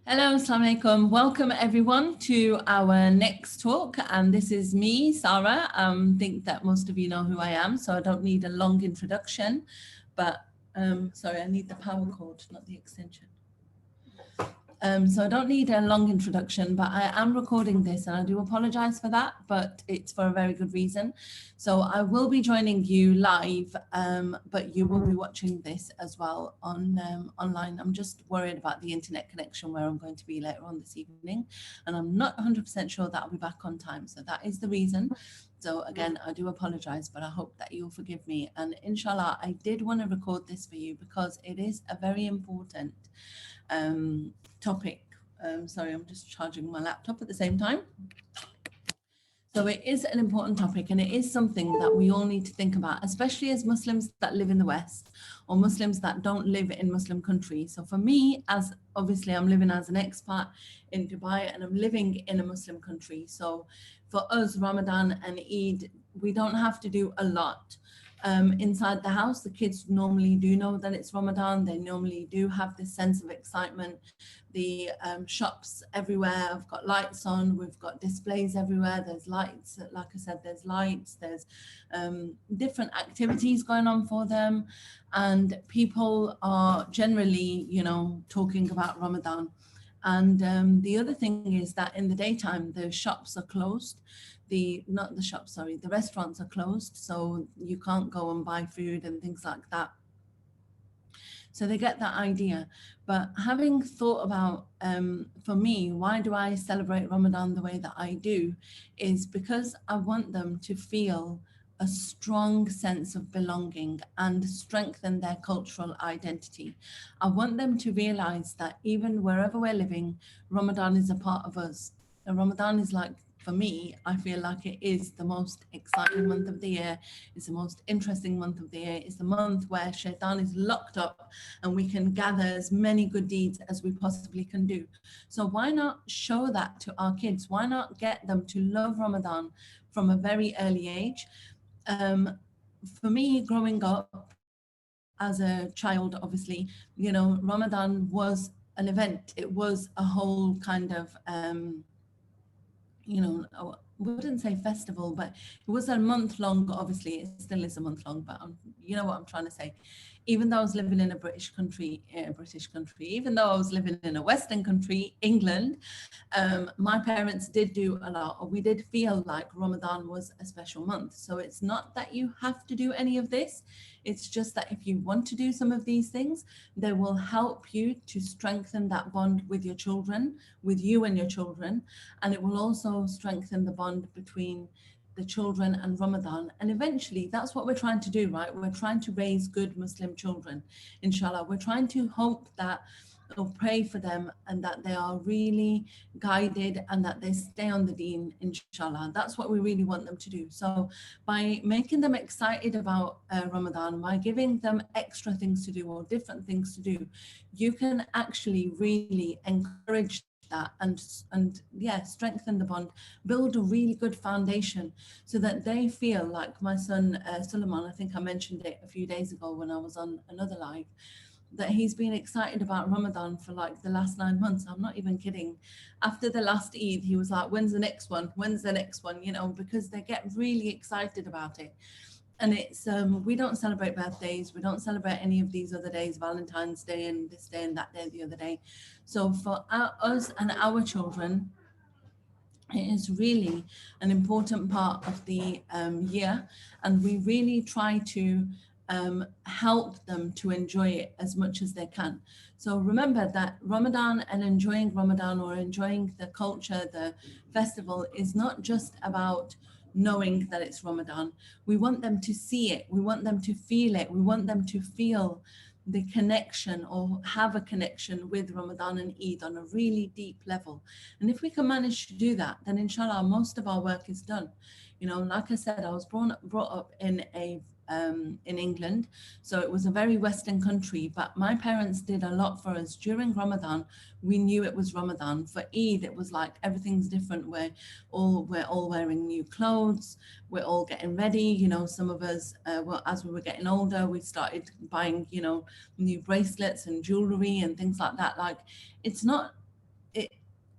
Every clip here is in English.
Hello, Assalamu alaikum. Welcome everyone to our next talk. And this is me, Sara. I think that most of you know who I am, so I don't need a long introduction. But sorry, I need the power cord, not the extension. So I don't need a long introduction, but I am recording this and I do apologize for that, but it's for a very good reason. So I will be joining you live, but you will be watching this as well on online. I'm just worried about the internet connection where I'm going to be later on this evening, and I'm not 100% sure that I'll be back on time. So that is the reason. So again, I do apologize, but I hope that you'll forgive me. And inshallah, I did want to record this for you because it is a very important topic. Sorry, I'm just charging my laptop at the same time. So it is an important topic, and it is something that we all need to think about, especially as Muslims that live in the West or Muslims that don't live in Muslim countries. So for me, as obviously I'm living as an expat in Dubai and I'm living in a Muslim country. So for us, Ramadan and Eid, we don't have to do a lot. Inside the house, the kids normally do know that it's Ramadan. They normally do have this sense of excitement. The shops everywhere have got lights on. We've got displays everywhere. There's lights. Like I said, there's lights. There's different activities going on for them. And people are generally, talking about Ramadan. And the other thing is that in the daytime, the shops are closed. The restaurants are closed, so you can't go and buy food and things like that. So they get that idea. But having thought about, for me, why do I celebrate Ramadan the way that I do, is because I want them to feel a strong sense of belonging and strengthen their cultural identity. I want them to realize that even wherever we're living, Ramadan is a part of us. And Ramadan is like, for me, I feel like it is the most exciting month of the year. It's the most interesting month of the year. It's the month where Shaitan is locked up and we can gather as many good deeds as we possibly can do. So why not show that to our kids? Why not get them to love Ramadan from a very early age? For me, growing up as a child, obviously, Ramadan was an event. It was a whole kind of, I wouldn't say festival, but it was a month long. Obviously, it still is a month long, but you know what I'm trying to say. Even though I was living in a British country, even though I was living in a Western country, England, my parents did do a lot, or we did feel like Ramadan was a special month. So it's not that you have to do any of this. It's just that if you want to do some of these things, they will help you to strengthen that bond with your children, with you and your children. And it will also strengthen the bond between the children and Ramadan. And eventually that's what we're trying to do, right? We're trying to raise good Muslim children, inshallah. We're trying to hope that, or pray for them, and that they are really guided and that they stay on the deen, inshallah. That's what we really want them to do. So by making them excited about Ramadan, by giving them extra things to do or different things to do, you can actually really encourage that and strengthen the bond, build a really good foundation so that they feel like my son Suleiman, I think I mentioned it a few days ago when I was on another live, that he's been excited about Ramadan for like the last 9 months. I'm not even kidding. After the last Eid, he was like, when's the next one? When's the next one? Because they get really excited about it. And it's, we don't celebrate birthdays. We don't celebrate any of these other days, Valentine's Day and this day and that day, the other day. So for us and our children, it is really an important part of the year. And we really try to help them to enjoy it as much as they can. So remember that Ramadan and enjoying Ramadan or enjoying the culture, the festival, is not just about knowing that it's Ramadan. We want them to see it. We want them to feel it. We want them to feel the connection or have a connection with Ramadan and Eid on a really deep level. And if we can manage to do that, then inshallah, most of our work is done. Like I said, I was brought up in England, so it was a very Western country, but my parents did a lot for us. During Ramadan, we knew it was Ramadan. For Eid, it was like everything's different. We're all wearing new clothes, we're all getting ready. Some of us, as we were getting older, we started buying, new bracelets and jewelry and things like that. Like, it's not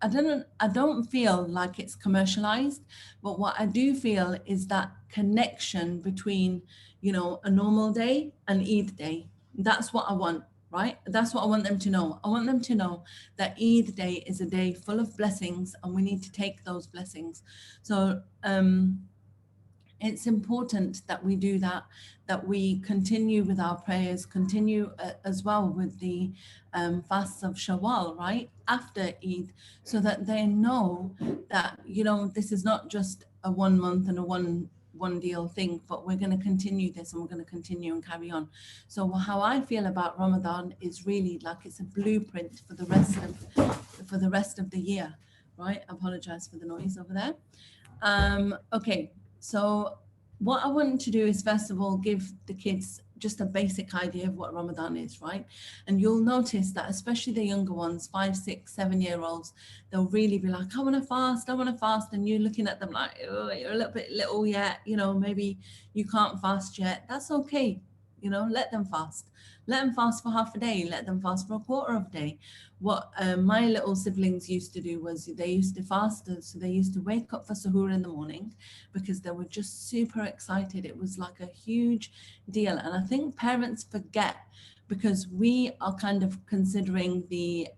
I don't feel like it's commercialized, but what I do feel is that connection between, a normal day and Eid day. That's what I want, right? That's what I want them to know. I want them to know that Eid day is a day full of blessings, and we need to take those blessings. So it's important that we do that, that we continue with our prayers, continue as well with the fasts of Shawwal, right, after Eid, so that they know that, this is not just a 1 month and a one deal thing, but we're going to continue this, and we're going to continue and carry on. So how I feel about Ramadan is really like it's a blueprint for the rest of the year, right? I apologize for the noise over there. Okay, so what I want to do is, first of all, give the kids just a basic idea of what Ramadan is, right? And you'll notice that especially the younger ones, 5, 6, 7-year-olds, they'll really be like, I want to fast. And you're looking at them like, oh, you're a little bit little yet, maybe you can't fast yet. That's okay. Let them fast. Let them fast for half a day. Let them fast for a quarter of a day. What my little siblings used to do was they used to fast. So they used to wake up for suhoor in the morning because they were just super excited. It was like a huge deal. And I think parents forget, because we are kind of considering the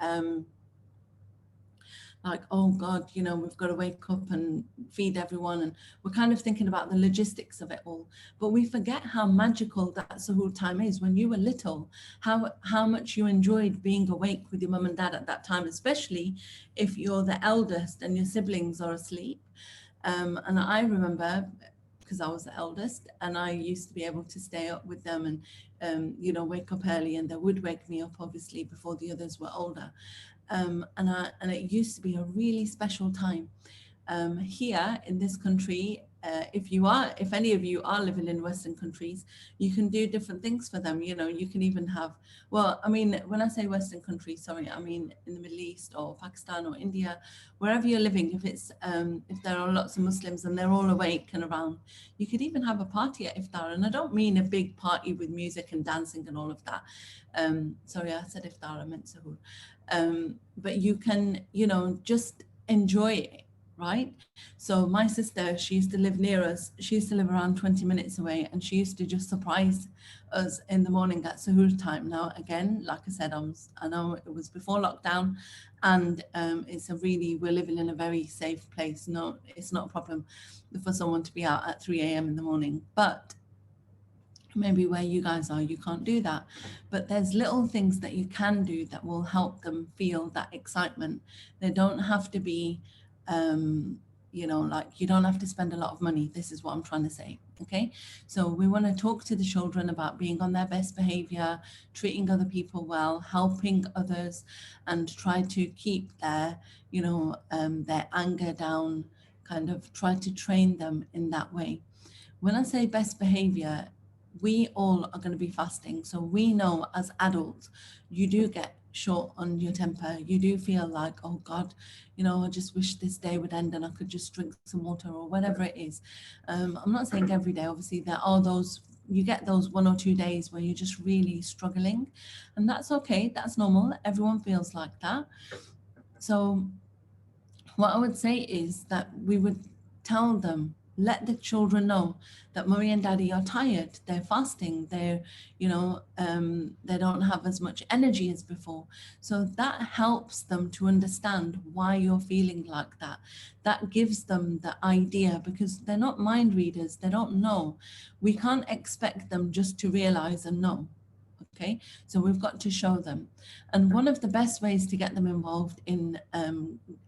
like, oh God, we've got to wake up and feed everyone. And we're kind of thinking about the logistics of it all. But we forget how magical that suhoor time is. When you were little, how much you enjoyed being awake with your mum and dad at that time, especially if you're the eldest and your siblings are asleep. And I remember, because I was the eldest, and I used to be able to stay up with them and, wake up early, and they would wake me up, obviously, before the others were older. And it used to be a really special time. Here in this country, if any of you are living in Western countries, you can do different things for them. You can even have, well, I mean, when I say Western countries, sorry, I mean in the Middle East or Pakistan or India, wherever you're living. If there are lots of Muslims and they're all awake and around, you could even have a party at iftar. And I don't mean a big party with music and dancing and all of that. Sorry, I said iftar, I meant suhoor. But you can, just enjoy it, right? So my sister, she used to live near us. She used to live around 20 minutes away, and she used to just surprise us in the morning at suhoor time. Now, again, like I said, I know it was before lockdown, and we're living in a very safe place. No, it's not a problem for someone to be out at 3 a.m. in the morning, but maybe where you guys are, you can't do that. But there's little things that you can do that will help them feel that excitement. They don't have to be, like, you don't have to spend a lot of money. This is what I'm trying to say. Okay, so we want to talk to the children about being on their best behavior, treating other people well, helping others, and try to keep their anger down, kind of try to train them in that way. When I say best behavior, we all are going to be fasting. So we know as adults, you do get short on your temper. You do feel like, oh God, I just wish this day would end and I could just drink some water or whatever it is. I'm not saying every day, obviously there are you get those 1 or 2 days where you're just really struggling, and that's okay. That's normal. Everyone feels like that. So what I would say is that we would tell them, let the children know that Mummy and Daddy are tired. They're fasting. They don't have as much energy as before. So that helps them to understand why you're feeling like that. That gives them the idea, because they're not mind readers. They don't know. We can't expect them just to realize and know. Okay, so we've got to show them. And one of the best ways to get them involved in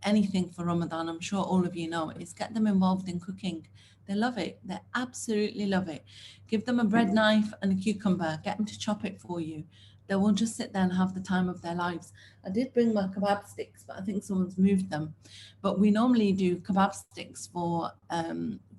anything for Ramadan, I'm sure all of you know, is get them involved in cooking. They love it. They absolutely love it. Give them a bread knife and a cucumber. Get them to chop it for you. They will just sit there and have the time of their lives. I did bring my kebab sticks, but I think someone's moved them. But we normally do kebab sticks for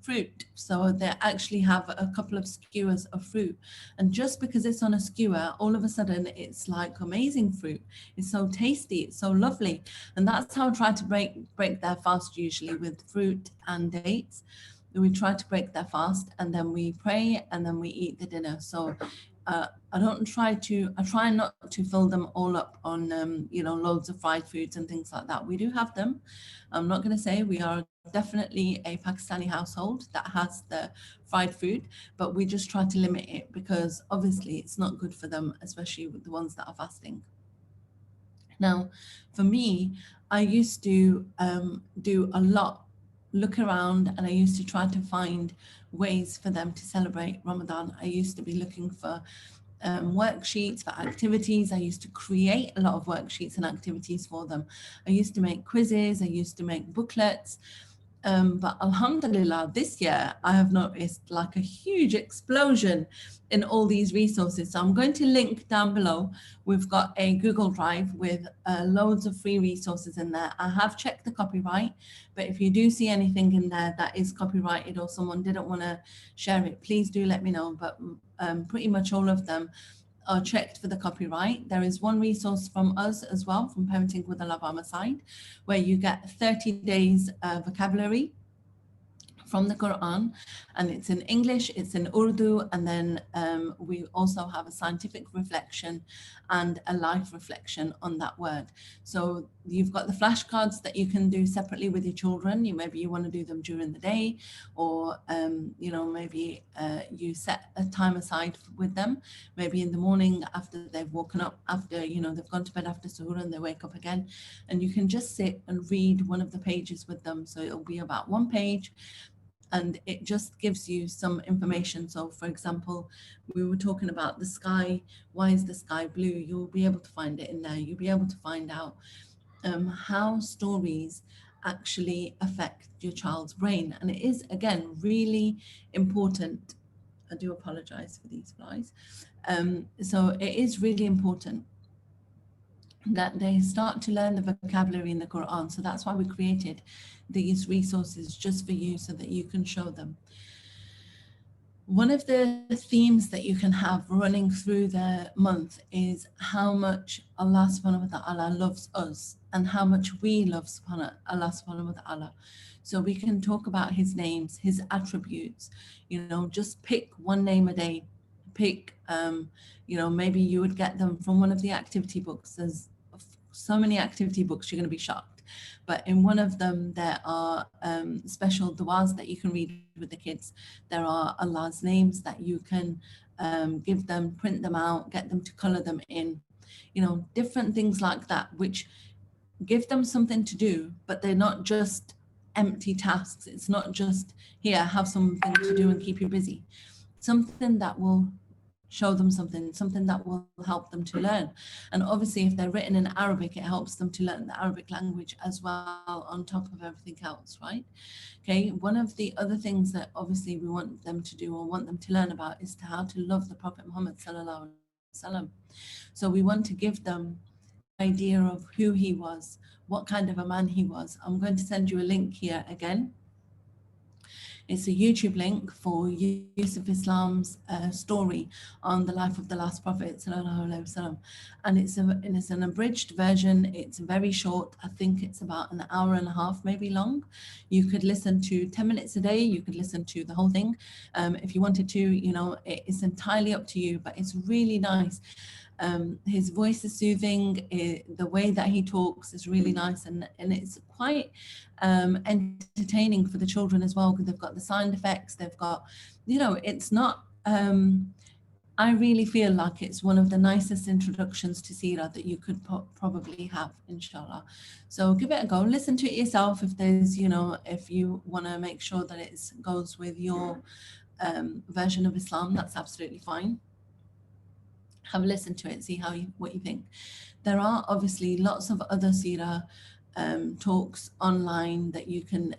fruit. So they actually have a couple of skewers of fruit. And just because it's on a skewer, all of a sudden it's like amazing fruit. It's so tasty, it's so lovely. And that's how I try to break their fast, usually with fruit and dates. We try to break their fast, and then we pray, and then we eat the dinner. So I try not to fill them all up on, loads of fried foods and things like that. We do have them. I'm not going to say we are definitely a Pakistani household that has the fried food, but we just try to limit it because obviously it's not good for them, especially with the ones that are fasting. Now, for me, I used to do a lot, look around, and I used to try to find ways for them to celebrate Ramadan. I used to be looking for worksheets for activities. I used to create a lot of worksheets and activities for them. I used to make quizzes. I used to make booklets. But alhamdulillah, this year I have noticed like a huge explosion in all these resources. So I'm going to link down below. We've got a Google Drive with loads of free resources in there. I have checked the copyright, but if you do see anything in there that is copyrighted or someone didn't want to share it, please do let me know. But pretty much all of them are checked for the copyright. There is one resource from us as well, from Parenting with Allah by my side, where you get 30 days vocabulary from the Quran, and it's in English, it's in Urdu, and then we also have a scientific reflection and a life reflection on that word. So you've got the flashcards that you can do separately with your children. Maybe you want to do them during the day, or maybe you set a time aside with them, maybe in the morning after they've woken up, after they've gone to bed after suhoor and they wake up again, and you can just sit and read one of the pages with them. So it'll be about one page, and it just gives you some information. So for example, we were talking about the sky. Why is the sky blue? You'll be able to find it in there. You'll be able to find out how stories actually affect your child's brain. And it is, again, really important. I do apologize for these flies. So it is really important that they start to learn the vocabulary in the Quran. So that's why we created these resources just for you, so that you can show them. One of the themes that you can have running through the month is how much Allah subhanahu wa ta'ala loves us and how much we love Allah subhanahu wa ta'ala. So we can talk about his names, his attributes, just pick one name a day. Pick, maybe you would get them from one of the activity books. There's so many activity books, you're going to be shocked. But in one of them, there are special du'as that you can read with the kids. There are Allah's names that you can give them, print them out, get them to color them in, different things like that, which give them something to do, but they're not just empty tasks. It's not just, here, have something to do and keep you busy. Something that will show them something that will help them to learn. And obviously, if they're written in Arabic, it helps them to learn the Arabic language as well, on top of everything else, right? Okay, one of the other things that obviously we want them to do or want them to learn about is how to love the Prophet Muhammad Sallallahu Alaihi Wasallam. So we want to give them an idea of who he was, what kind of a man he was. I'm going to send you a link here again. It's a YouTube link for Yusuf Islam's story on the life of the last Prophet, Sallallahu Alaihi Wasallam. And it's an abridged version. It's very short. I think it's about an hour and a half, maybe long. You could listen to 10 minutes a day. You could listen to the whole thing. If you wanted to, it's entirely up to you, but it's really nice. His voice is soothing. The way that he talks is really nice, and it's quite entertaining for the children as well, because they've got the sound effects. They've got, it's not. I really feel like it's one of the nicest introductions to Seerah that you could probably have, inshallah. So give it a go. Listen to it yourself if there's, if you want to make sure that it goes with your version of Islam. That's absolutely fine. Have a listen to it, see what you think. There are obviously lots of other Seerah talks online that you can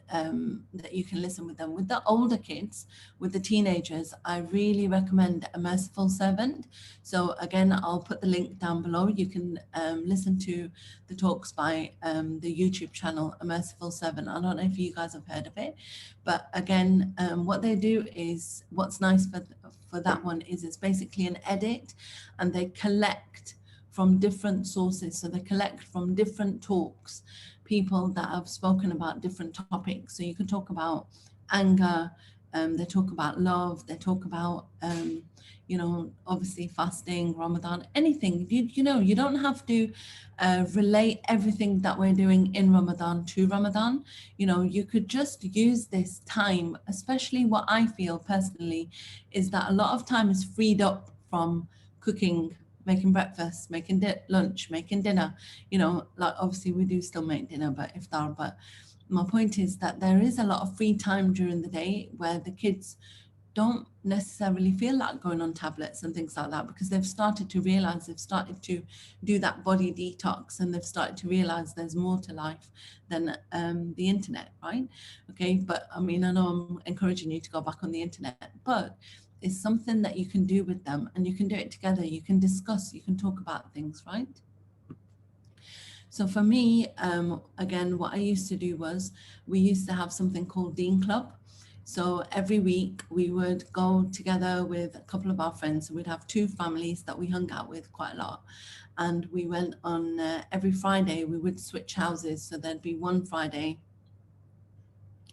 listen with them. With the older kids, with the teenagers, I really recommend A Merciful Servant. So again, I'll put the link down below. You can listen to the talks by the YouTube channel A Merciful Servant. I don't know if you guys have heard of it, but again, what they do is, what's nice for that one is it's basically an edit, and they collect from different sources. So they collect from different talks, people that have spoken about different topics. So you can talk about anger, They talk about love. They talk about, you know, obviously fasting, Ramadan, anything. You know, you don't have to relate everything that we're doing in Ramadan to Ramadan. You know, you could just use this time, especially what I feel personally is that a lot of time is freed up from cooking, making breakfast, making lunch, making dinner. You know, like obviously we do still make dinner, but iftar. But my point is that there is a lot of free time during the day where the kids don't necessarily feel like going on tablets and things like that, because they've started to realize, they've started to do that body detox, and they've started to realize there's more to life than the internet, right? Okay, but I mean, I know I'm encouraging you to go back on the internet, but it's something that you can do with them, and you can do it together. You can discuss, you can talk about things, right? So for me, again, what I used to do was we used to have something called Dean Club. So every week we would go together with a couple of our friends. So we'd have two families that we hung out with quite a lot. And we went on every Friday, we would switch houses. So there'd be one Friday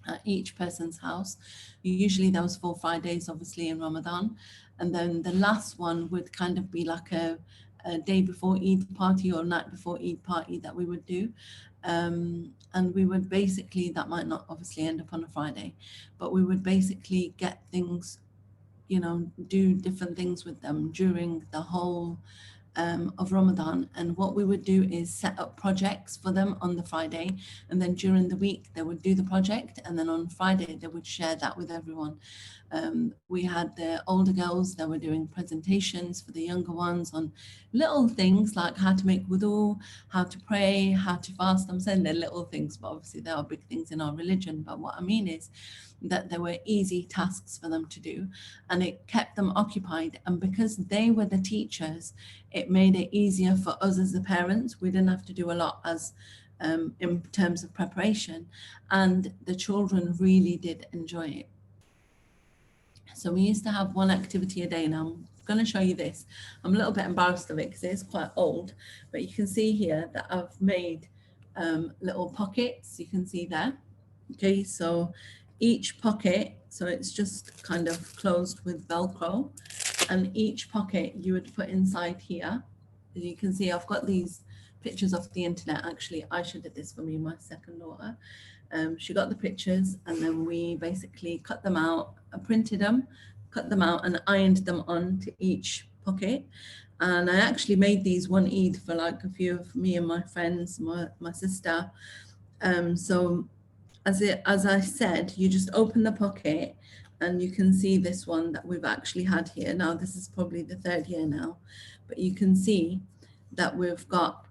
at each person's house. Usually there was 4 Fridays, obviously, in Ramadan. And then the last one would kind of be like a day before Eid party or night before Eid party that we would do. And we would basically, that might not obviously end up on a Friday, but we would basically get things, you know, do different things with them during the whole of Ramadan. And what we would do is set up projects for them on the Friday, and then during the week they would do the project, and then on Friday they would share that with everyone. We had the older girls that were doing presentations for the younger ones on little things like how to make wudu, how to pray, how to fast. I'm saying they're little things, but obviously there are big things in our religion. But what I mean is that there were easy tasks for them to do, and it kept them occupied. And because they were the teachers, it made it easier for us as the parents. We didn't have to do a lot as in terms of preparation, and the children really did enjoy it. So we used to have one activity a day. Now I'm going to show you this. I'm a little bit embarrassed of it because it's quite old, but you can see here that I've made little pockets. You can see there. Okay, so each pocket, so it's just kind of closed with Velcro, and each pocket you would put inside here. As you can see, I've got these pictures off the internet. Actually, Aisha did this for me, my second daughter. She got the pictures, and then we basically cut them out, printed them, cut them out, and ironed them on to each pocket. And I actually made these one Eid for like a few of me and my friends, my sister. So as I said, you just open the pocket, and you can see this one that we've actually had here. Now, this is probably the 3rd year now, but you can see that we've got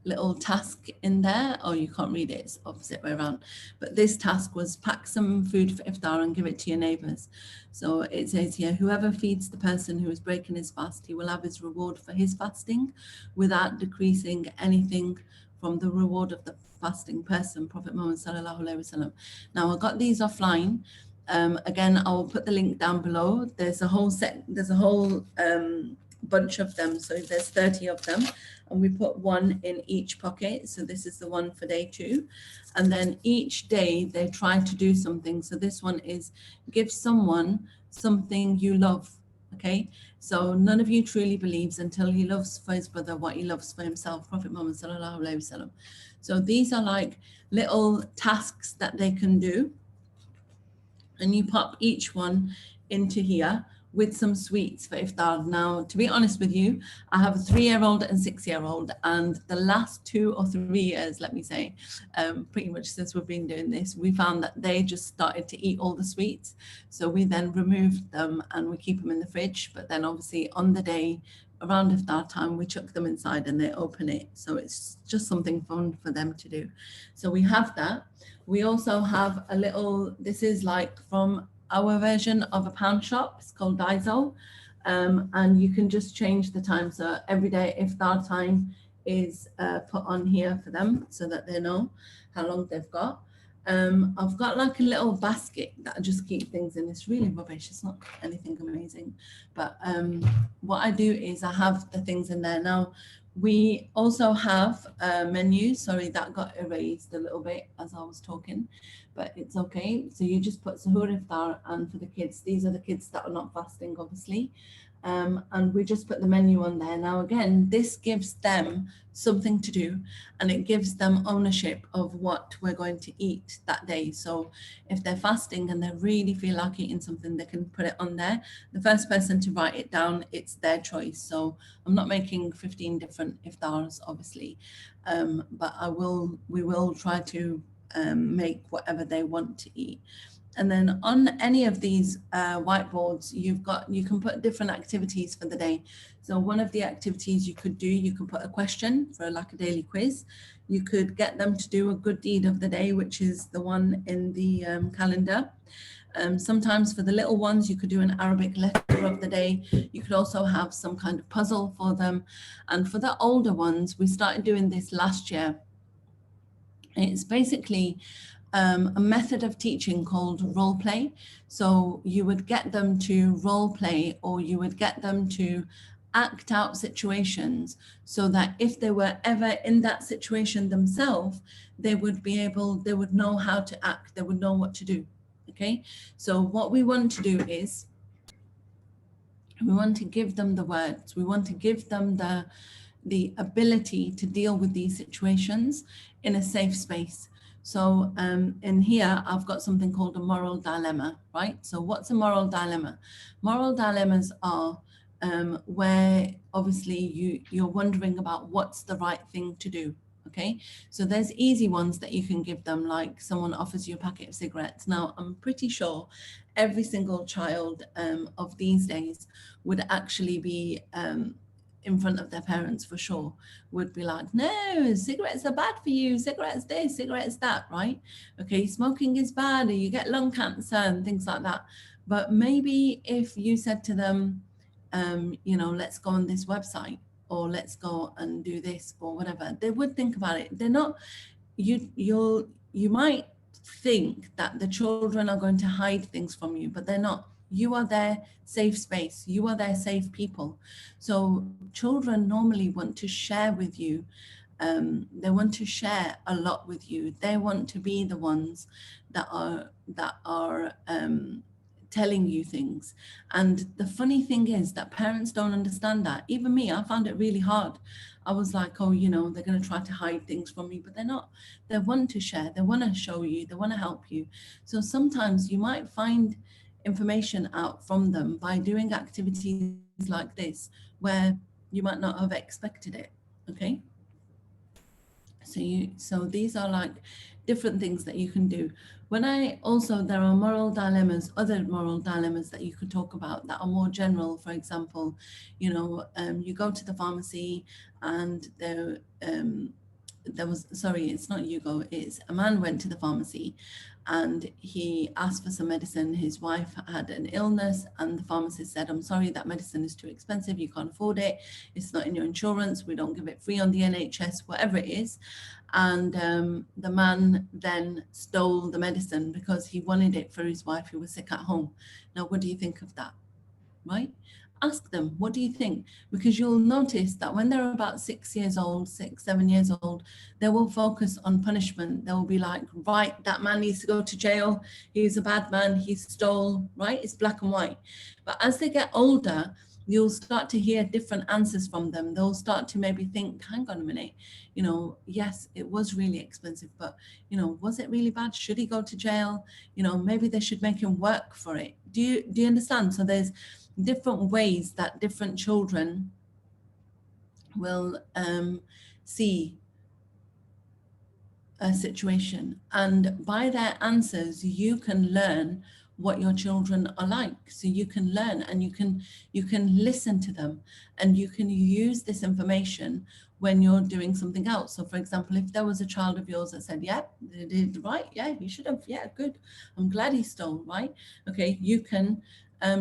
little task in there. Oh, you can't read it, it's opposite way around. But this task was pack some food for iftar and give it to your neighbors. So it says here, whoever feeds the person who is breaking his fast, he will have his reward for his fasting without decreasing anything from the reward of the fasting person, Prophet Muhammad Sallallahu Alaihi Wasallam. Now, I got these offline. Again, I will put the link down below. There's a whole bunch of them. So there's 30 of them, and we put one in each pocket. So this is the one for day 2. And then each day they try to do something. So this one is give someone something you love. Okay, so none of you truly believes until he loves for his brother what he loves for himself, Prophet Muhammad Sallallahu Alaihi Wasallam. So these are like little tasks that they can do, and you pop each one into here with some sweets for iftar. Now, to be honest with you, I have a 3-year-old and 6-year-old, and the last 2 or 3 years, let me say, pretty much since we've been doing this, we found that they just started to eat all the sweets. So we then removed them and we keep them in the fridge. But then obviously on the day around iftar time, we chuck them inside and they open it. So it's just something fun for them to do. So we have that. We also have a little, this is like from our version of a pound shop. It's called Daiso, and you can just change the time. So every day iftar time is put on here for them so that they know how long they've got. I've got like a little basket that I just keep things in. It's really rubbish. It's not anything amazing, but what I do is I have the things in there. Now, We also have a menu. Sorry, that got erased a little bit as I was talking, but it's okay. So you just put Sahur Iftar, and for the kids, these are the kids that are not fasting, obviously. And we just put the menu on there. Now, again, this gives them something to do, and it gives them ownership of what we're going to eat that day. So if they're fasting and they really feel like eating something, they can put it on there. The first person to write it down, it's their choice. So I'm not making 15 different iftars, obviously, but we will try to make whatever they want to eat. And then on any of these whiteboards, you can put different activities for the day. So one of the activities you could do, you could put a question for like a daily quiz. You could get them to do a good deed of the day, which is the one in the calendar. Sometimes for the little ones, you could do an Arabic letter of the day. You could also have some kind of puzzle for them. And for the older ones, we started doing this last year. It's basically a method of teaching called role play. So you would get them to role play, or you would get them to act out situations so that if they were ever in that situation themselves, they would know how to act, they would know what to do. Okay, so what we want to do is we want to give them the words, we want to give them the ability to deal with these situations in a safe space. So in here, I've got something called a moral dilemma, right? So what's a moral dilemma? Moral dilemmas are where obviously you're wondering about what's the right thing to do. Okay, so there's easy ones that you can give them, like someone offers you a packet of cigarettes. Now, I'm pretty sure every single child of these days would actually be in front of their parents for sure, would be like, no, cigarettes are bad for you, cigarettes this, cigarettes that, right? Okay, smoking is bad, or you get lung cancer and things like that. But maybe if you said to them, let's go on this website, or let's go and do this, or whatever, they would think about it. They're not, you might think that the children are going to hide things from you, but they're not. You are their safe space. You are their safe people. So children normally want to share with you. They want to share a lot with you. They want to be the ones that are telling you things. And the funny thing is that parents don't understand that. Even me, I found it really hard. I was like, oh, they're going to try to hide things from me, but they're not. They want to share. They want to show you. They want to help you. So sometimes you might find information out from them by doing activities like this, where you might not have expected it. Okay. So these are like different things that you can do. There are moral dilemmas, other moral dilemmas that you could talk about that are more general. For example, you go to the pharmacy and it's a man went to the pharmacy and he asked for some medicine. His wife had an illness and the pharmacist said, I'm sorry, that medicine is too expensive, you can't afford it, it's not in your insurance, we don't give it free on the NHS, whatever it is. And the man then stole the medicine because he wanted it for his wife who was sick at home. Now, what do you think of that, right? Ask them, what do you think? Because you'll notice that when they're about 6 years old, 6, 7 years old, they will focus on punishment. They will be like, right, that man needs to go to jail. He's a bad man. He stole, right? It's black and white. But as they get older, you'll start to hear different answers from them. They'll start to maybe think, hang on a minute, yes, it was really expensive, but, was it really bad? Should he go to jail? Maybe they should make him work for it. Do you understand? So there's different ways that different children will see a situation, and by their answers you can learn what your children are like. So you can learn, and you can listen to them, and you can use this information when you're doing something else. So for example, if there was a child of yours that said, yeah, they did right, yeah, you should have, yeah, good, I'm glad he stole, right? Okay, you can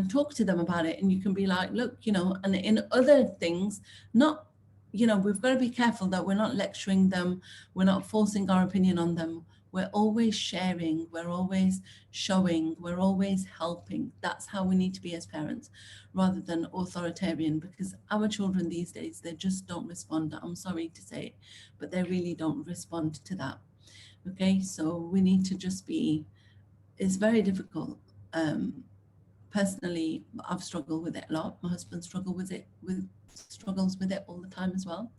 talk to them about it, and you can be like, look, and in other things, not, we've got to be careful that we're not lecturing them, we're not forcing our opinion on them, We're always sharing, we're always showing, we're always helping. That's how we need to be as parents, rather than authoritarian, because our children these days, they just don't respond. I'm sorry to say it, but they really don't respond to that. Okay, so we need to just be, it's very difficult. Personally, I've struggled with it a lot. My husband struggles with it all the time as well.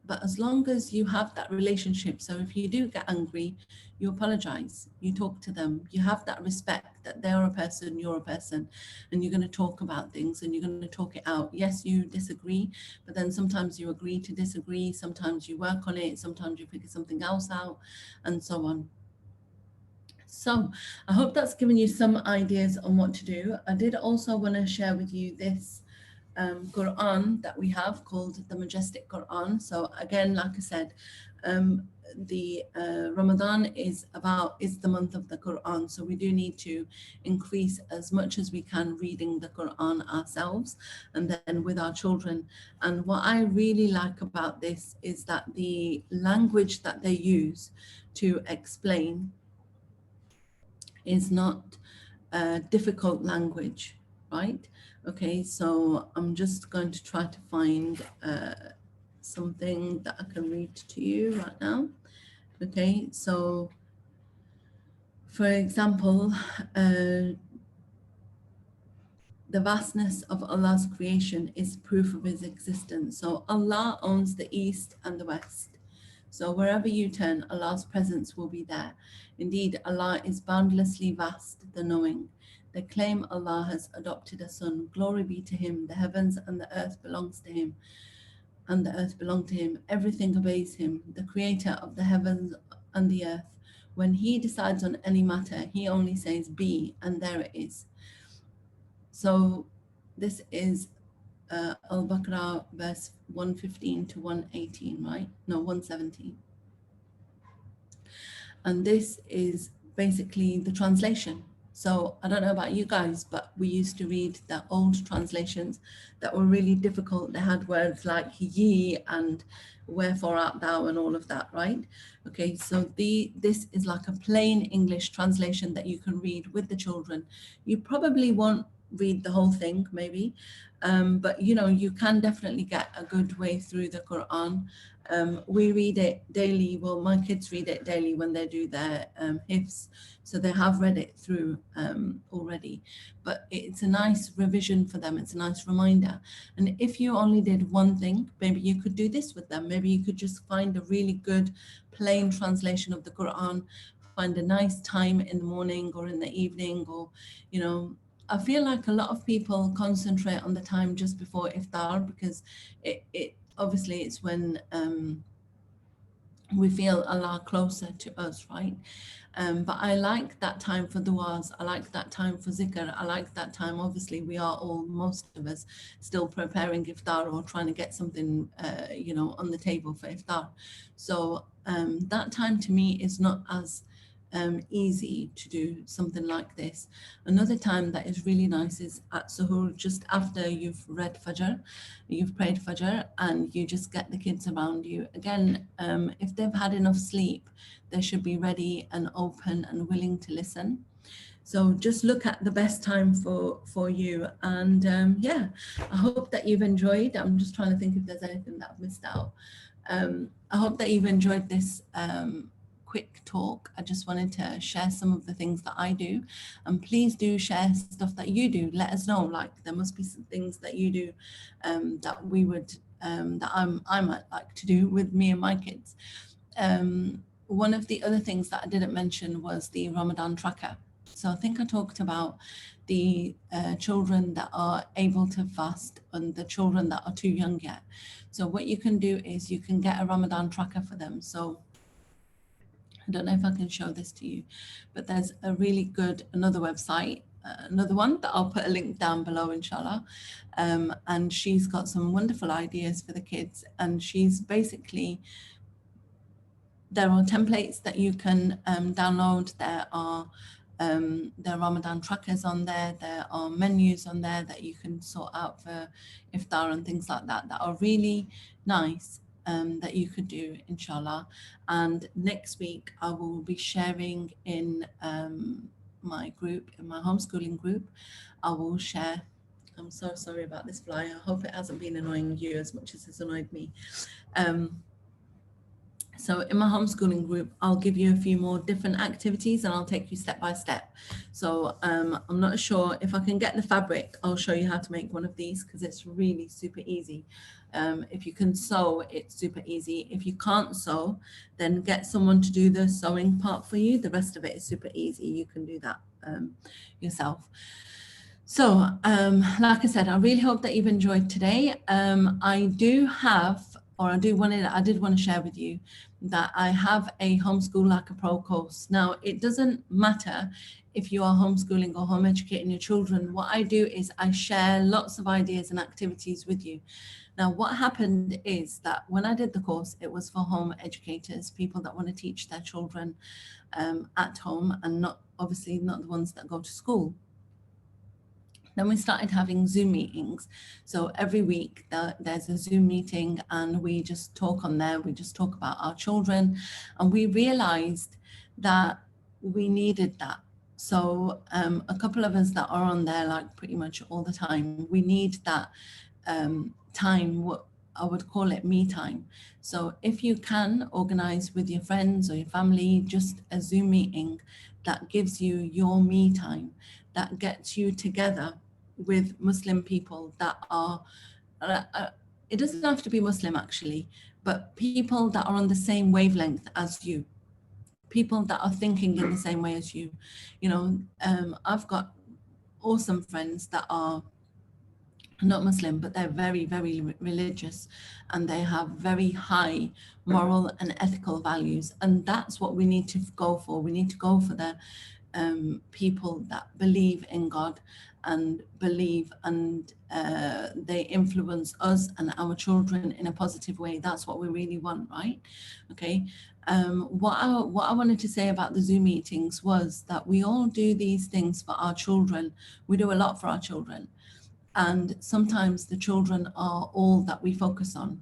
But as long as you have that relationship, so if you do get angry, you apologize, you talk to them, you have that respect that they're a person, you're a person, and you're going to talk about things and you're going to talk it out. Yes, you disagree, but then sometimes you agree to disagree, sometimes you work on it, sometimes you figure something else out, and so on. So I hope that's given you some ideas on what to do. I did also want to share with you this Quran that we have called the Majestic Quran. So again, like I said, the Ramadan is the month of the Quran. So we do need to increase as much as we can reading the Quran ourselves and then with our children. And what I really like about this is that the language that they use to explain is not difficult language, right? Okay, so I'm just going to try to find something that I can read to you right now. Okay, so for example, the vastness of Allah's creation is proof of his existence. So Allah owns the east and the west. So wherever you turn, Allah's presence will be there. Indeed, Allah is boundlessly vast, the knowing. They claim Allah has adopted a son. Glory be to him. The heavens and the earth belongs to him, and the earth belong to him. Everything obeys him, the creator of the heavens and the earth. When he decides on any matter, he only says be, and there it is. So this is Al-Baqarah verse 115 to 118, right? No, 117. And this is basically the translation. So I don't know about you guys, but we used to read the old translations that were really difficult. They had words like ye and wherefore art thou and all of that, right? Okay, so this is like a plain English translation that you can read with the children. You probably won't read the whole thing, maybe, but you know, you can definitely get a good way through the Quran. We read it daily. Well, my kids read it daily when they do their hifz, so they have read it through already. But it's a nice revision for them. It's a nice reminder. And if you only did one thing, maybe you could do this with them. Maybe you could just find a really good plain translation of the Quran, find a nice time in the morning or in the evening, or, you know, I feel like a lot of people concentrate on the time just before iftar, because it obviously it's when we feel Allah closer to us, right? But I like that time for du'as. I like that time for zikr. I like that time. Obviously, we are all, most of us, still preparing iftar or trying to get something, you know, on the table for iftar. So that time to me is not as easy to do something like this. Another time that is really nice is at suhoor, just after you've read Fajr, you've prayed Fajr, and you just get the kids around you. Again, if they've had enough sleep, they should be ready and open and willing to listen. So just look at the best time for you. And yeah, I hope that you've enjoyed. I'm just trying to think if there's anything that I've missed out. I hope that you've enjoyed this quick talk. I just wanted to share some of the things that I do, and please do share stuff that you do. Let us know, like there must be some things that you do that we would that I might like to do with me and my kids. One of the other things that I didn't mention was the Ramadan Tracker. So I think I talked about the children that are able to fast and the children that are too young yet. So what you can do is you can get a Ramadan Tracker for them. So I don't know if I can show this to you, but there's a really good, another website, another one that I'll put a link down below, inshallah. And she's got some wonderful ideas for the kids. And she's basically, there are templates that you can download. There are Ramadan trackers on there. There are menus on there that you can sort out for iftar and things like that, that are really nice. that you could do, inshallah. And next week I will be sharing in my group, in my homeschooling group. I will share. I'm so sorry about this fly. I hope it hasn't been annoying you as much as it's annoyed me. So in my homeschooling group, I'll give you a few more different activities and I'll take you step by step. So I'm not sure if I can get the fabric. I'll show you how to make one of these because it's really super easy. If you can sew, it's super easy. If you can't sew, then get someone to do the sewing part for you. The rest of it is super easy. You can do that yourself. So, like I said, I really hope that you've enjoyed today. I did want to share with you that I have a Homeschool Like a Pro course. Now, it doesn't matter if you are homeschooling or home educating your children. What I do is I share lots of ideas and activities with you. Now, what happened is that when I did the course, it was for home educators, people that want to teach their children at home and obviously not the ones that go to school. Then we started having Zoom meetings. So every week there's a Zoom meeting and we just talk on there. We just talk about our children. And we realized that we needed that. So a couple of us that are on there like pretty much all the time, we need that time, what I would call it me time. So if you can organize with your friends or your family, just a Zoom meeting that gives you your me time, that gets you together with Muslim people that are, it doesn't have to be Muslim actually, but people that are on the same wavelength as you, people that are thinking in the same way as you. You know, I've got awesome friends that are not Muslim, but they're very, very religious and they have very high moral and ethical values. And that's what we need to go for. We need to go for the people that believe in God and believe and they influence us and our children in a positive way. That's what we really want, right? Okay. What I wanted to say about the Zoom meetings was that we all do these things for our children. We do a lot for our children. And sometimes the children are all that we focus on,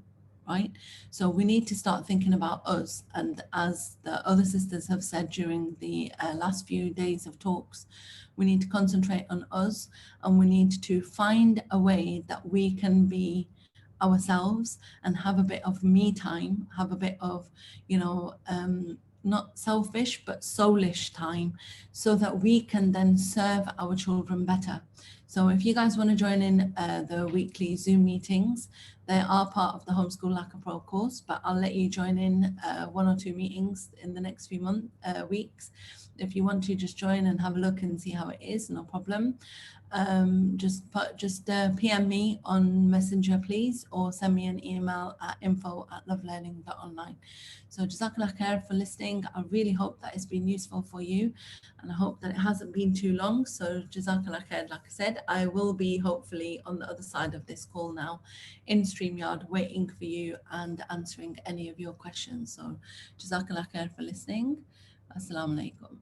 right? So we need to start thinking about us. And as the other sisters have said during the last few days of talks, we need to concentrate on us and we need to find a way that we can be ourselves and have a bit of me time, have a bit of, you know, not selfish, but soulish time so that we can then serve our children better. So if you guys want to join in the weekly Zoom meetings, they are part of the Homeschool Like a Pro course, but I'll let you join in 1 or 2 meetings in the next few weeks. If you want to just join and have a look and see how it is, no problem. Just PM me on Messenger, please, or send me an email at info@lovelearning.online. So Jazakallah khair for listening. I really hope that it's been useful for you and I hope that it hasn't been too long. So Jazakallah khair, like I said, I will be hopefully on the other side of this call now in StreamYard waiting for you and answering any of your questions. So Jazakallah khair for listening. Assalamu alaikum.